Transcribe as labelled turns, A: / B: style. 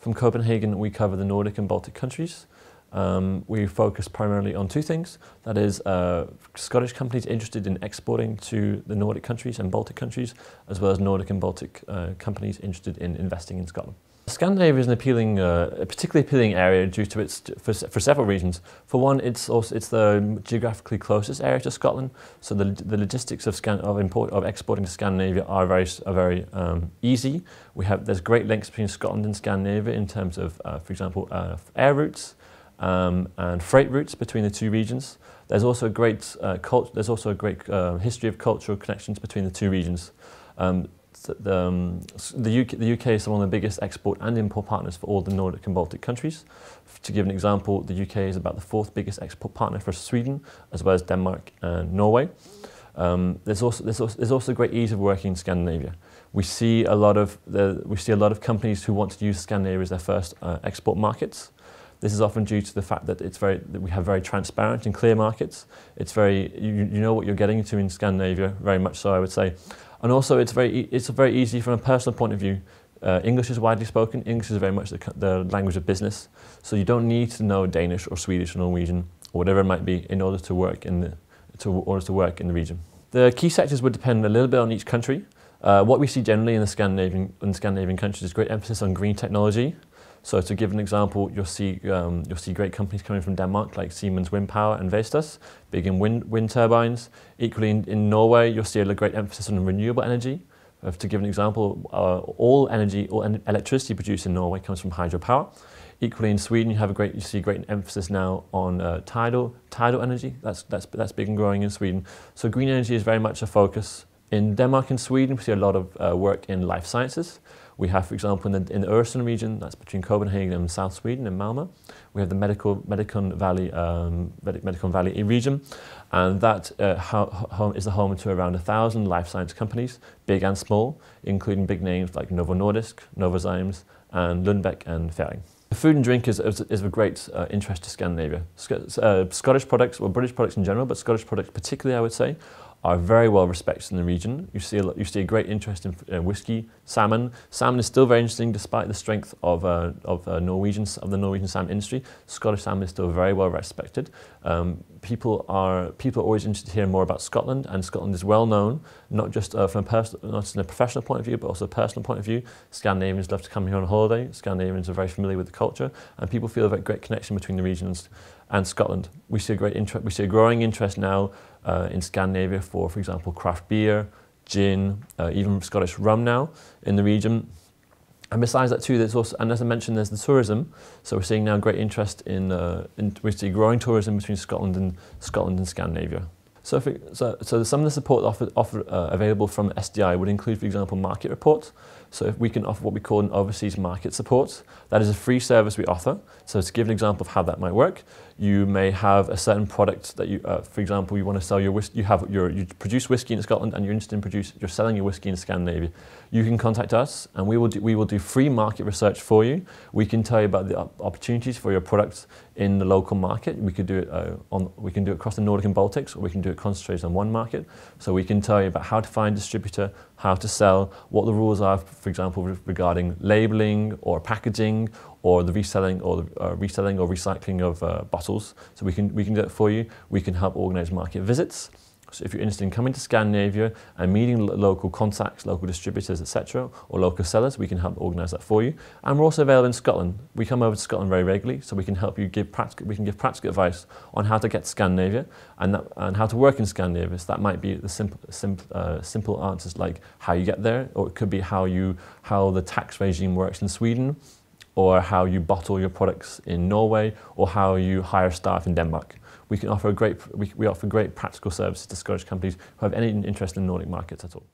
A: From Copenhagen, we cover the Nordic and Baltic countries. We focus primarily on two things. That is, Scottish companies interested in exporting to the Nordic countries and Baltic countries, as well as Nordic and Baltic companies interested in investing in Scotland. Scandinavia is an a particularly appealing area due to for several reasons. For one, it's the geographically closest area to Scotland, so the logistics of exporting to Scandinavia are very easy. There's great links between Scotland and Scandinavia in terms of, for example, air routes and freight routes between the two regions. There's also a great history of cultural connections between the two regions. The UK is one of the biggest export and import partners for all the Nordic and Baltic countries. To give an example, the UK is about the fourth biggest export partner for Sweden, as well as Denmark and Norway. There's also great ease of working in Scandinavia. We see a lot of companies who want to use Scandinavia as their first export markets. This is often due to the fact that we have very transparent and clear markets. You know what you're getting into in Scandinavia, very much so, I would say. And also, it's very easy from a personal point of view. English is widely spoken. English is very much the language of business. So you don't need to know Danish or Swedish or Norwegian or whatever it might be in order to work in the region. The key sectors would depend a little bit on each country. What we see generally in the Scandinavian countries is great emphasis on green technology. So to give an example, you'll see great companies coming from Denmark like Siemens Wind Power and Vestas, big in wind turbines. Equally in Norway, you'll see a great emphasis on renewable energy. To give an example, all electricity produced in Norway comes from hydropower. Equally in Sweden, you see a great emphasis now on tidal energy. That's big and growing in Sweden. So green energy is very much a focus. In Denmark and Sweden, we see a lot of work in life sciences. We have, for example, in the Øresund region, that's between Copenhagen and South Sweden, in Malmö, we have the Medicon Valley region, and that is the home to around 1,000 life science companies, big and small, including big names like Novo Nordisk, Novozymes, and Lundbeck and Ferring. Food and drink is of great interest to Scandinavia. Scottish products, or British products in general, but Scottish products particularly, I would say, are very well respected in the region. You see a great interest in whiskey, salmon. Salmon is still very interesting despite the strength of the Norwegian salmon industry. Scottish salmon is still very well respected. People are always interested to hear more about Scotland, and Scotland is well known, not just from a professional point of view, but also a personal point of view. Scandinavians love to come here on holiday. Scandinavians are very familiar with the culture, and people feel a very great connection between the regions and Scotland. We see a growing interest now in Scandinavia for example, craft beer, gin, even Scottish rum now in the region. And besides that too, there's also, and as I mentioned, there's the tourism. So we're seeing now great interest we see growing tourism between Scotland and Scandinavia. So some of the support available from SDI would include, for example, market reports. So if we can offer what we call an overseas market support, that is a free service we offer. So to give an example of how that might work, you may have a certain product that you, for example, you want to sell your whiskey. You produce whiskey in Scotland, and you're interested in you're selling your whiskey in Scandinavia. You can contact us, and we will do free market research for you. We can tell you about the opportunities for your products in the local market. We could do it across the Nordic and Baltics, or we can do it concentrated on one market. So we can tell you about how to find a distributor, how to sell, what the rules are, for example, regarding labeling or packaging, or the reselling or recycling of bottles. So we can do it for you. We can help organise market visits. So if you're interested in coming to Scandinavia and meeting local contacts, local distributors, etc., or local sellers, we can help organise that for you. And we're also available in Scotland. We come over to Scotland very regularly, so we can help you give practical advice on how to get to Scandinavia and how to work in Scandinavia. So that might be the simple answers like how you get there, or it could be how the tax regime works in Sweden, or how you bottle your products in Norway, or how you hire staff in Denmark. We offer great practical services to Scottish companies who have any interest in Nordic markets at all.